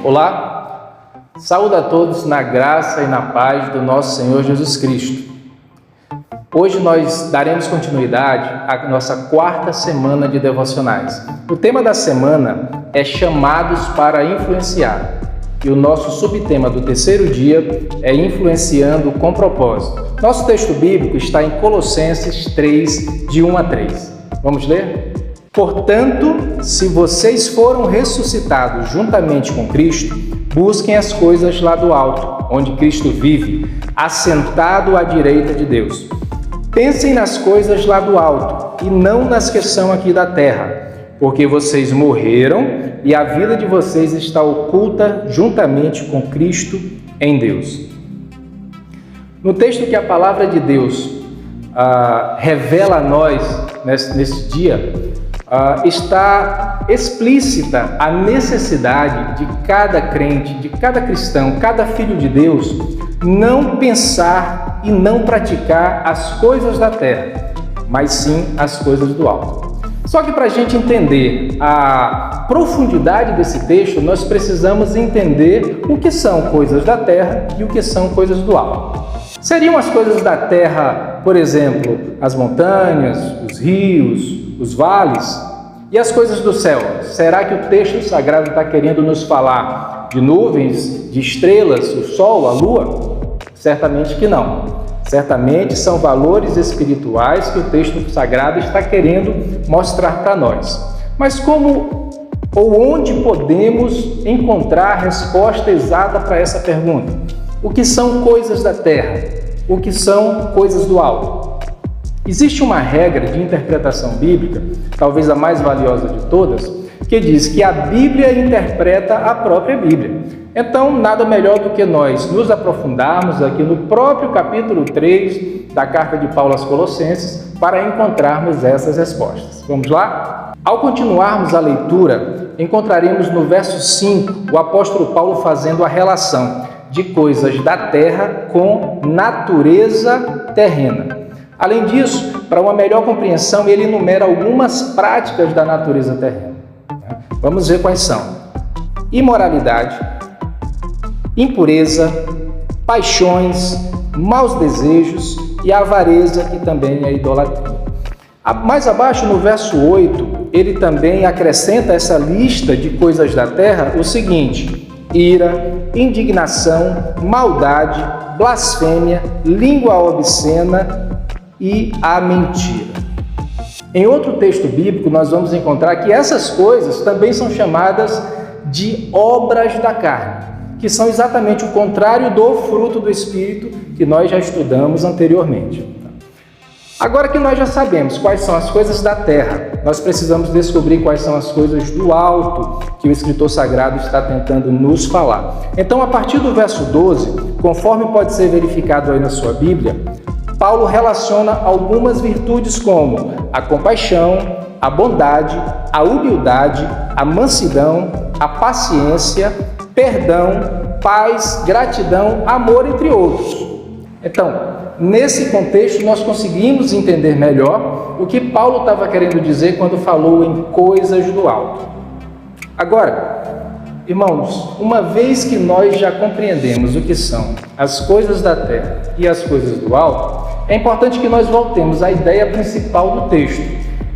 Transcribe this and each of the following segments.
Olá, saúdo a todos na graça e na paz do nosso Senhor Jesus Cristo. Hoje nós daremos continuidade à nossa quarta semana de devocionais. O tema da semana é chamados para influenciar e o nosso subtema do terceiro dia é influenciando com propósito. Nosso texto bíblico está em Colossenses 3, de 1 a 3. Vamos ler? Portanto, se vocês foram ressuscitados juntamente com Cristo, busquem as coisas lá do alto, onde Cristo vive, assentado à direita de Deus. Pensem nas coisas lá do alto e não nas que são aqui da terra, porque vocês morreram e a vida de vocês está oculta juntamente com Cristo em Deus. No texto que a palavra de Deus revela a nós nesse dia, está explícita a necessidade de cada crente, de cada cristão, cada filho de Deus, não pensar e não praticar as coisas da terra, mas sim as coisas do alto. Só que para a gente entender a profundidade desse texto, nós precisamos entender o que são coisas da terra e o que são coisas do alto. Seriam as coisas da terra, por exemplo, as montanhas, os rios, os vales, e as coisas do céu? Será que o texto sagrado está querendo nos falar de nuvens, de estrelas, o sol, a lua? Certamente que não. Certamente são valores espirituais que o texto sagrado está querendo mostrar para nós. Mas como ou onde podemos encontrar a resposta exata para essa pergunta? O que são coisas da terra? O que são coisas do alto? Existe uma regra de interpretação bíblica, talvez a mais valiosa de todas, que diz que a Bíblia interpreta a própria Bíblia. Então, nada melhor do que nós nos aprofundarmos aqui no próprio capítulo 3 da carta de Paulo aos Colossenses para encontrarmos essas respostas. Vamos lá? Ao continuarmos a leitura, encontraremos no verso 5 o apóstolo Paulo fazendo a relação de coisas da terra com natureza terrena. Além disso, para uma melhor compreensão, ele enumera algumas práticas da natureza terrena. Vamos ver quais são: imoralidade, impureza, paixões, maus desejos e avareza, que também é idolatria. Mais abaixo, no verso 8, ele também acrescenta essa lista de coisas da terra o seguinte: ira, indignação, maldade, blasfêmia, língua obscena e a mentira. Em outro texto bíblico, nós vamos encontrar que essas coisas também são chamadas de obras da carne, que são exatamente o contrário do fruto do Espírito que nós já estudamos anteriormente. Agora que nós já sabemos quais são as coisas da terra, nós precisamos descobrir quais são as coisas do alto que o escritor sagrado está tentando nos falar. Então, a partir do verso 12, conforme pode ser verificado aí na sua Bíblia, Paulo relaciona algumas virtudes como a compaixão, a bondade, a humildade, a mansidão, a paciência, perdão, paz, gratidão, amor, entre outros. Então, nesse contexto, nós conseguimos entender melhor o que Paulo estava querendo dizer quando falou em coisas do alto. Agora, irmãos, uma vez que nós já compreendemos o que são as coisas da terra e as coisas do alto, é importante que nós voltemos à ideia principal do texto.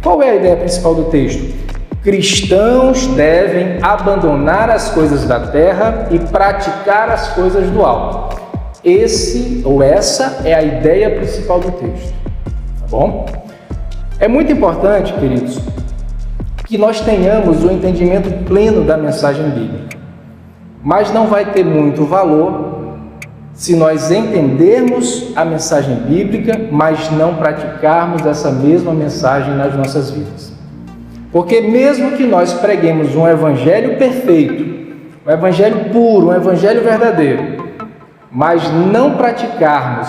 Qual é a ideia principal do texto? Cristãos devem abandonar as coisas da terra e praticar as coisas do alto. Essa é a ideia principal do texto. Tá bom? É muito importante, queridos, que nós tenhamos o entendimento pleno da mensagem bíblica. Mas não vai ter muito valor se nós entendermos a mensagem bíblica, mas não praticarmos essa mesma mensagem nas nossas vidas. Porque mesmo que nós preguemos um evangelho perfeito, um evangelho puro, um evangelho verdadeiro, mas não praticarmos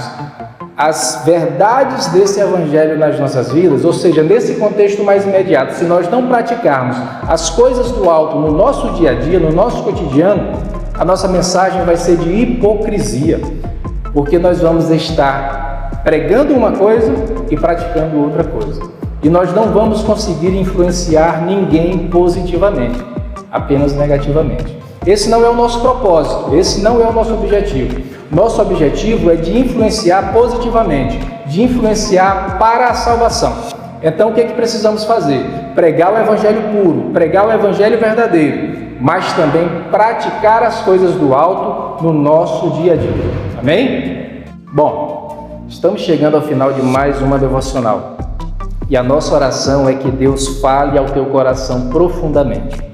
as verdades desse evangelho nas nossas vidas, ou seja, nesse contexto mais imediato, se nós não praticarmos as coisas do alto no nosso dia a dia, no nosso cotidiano, a nossa mensagem vai ser de hipocrisia, porque nós vamos estar pregando uma coisa e praticando outra coisa. E nós não vamos conseguir influenciar ninguém positivamente, apenas negativamente. Esse não é o nosso propósito, esse não é o nosso objetivo. Nosso objetivo é de influenciar positivamente, de influenciar para a salvação. Então, o que precisamos fazer? Pregar o evangelho puro, pregar o evangelho verdadeiro, mas também praticar as coisas do alto no nosso dia a dia. Amém? Bom, estamos chegando ao final de mais uma devocional. E a nossa oração é que Deus fale ao teu coração profundamente,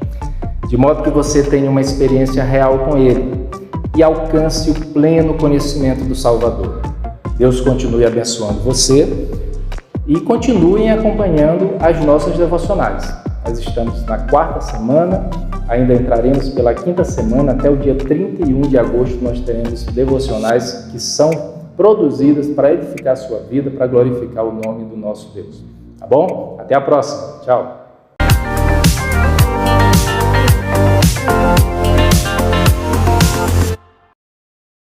de modo que você tenha uma experiência real com Ele e alcance o pleno conhecimento do Salvador. Deus continue abençoando você e continuem acompanhando as nossas devocionais. Nós estamos na 4ª semana, ainda entraremos pela 5ª semana, até o dia 31 de agosto nós teremos devocionais que são produzidas para edificar a sua vida, para glorificar o nome do nosso Deus. Tá bom? Até a próxima. Tchau.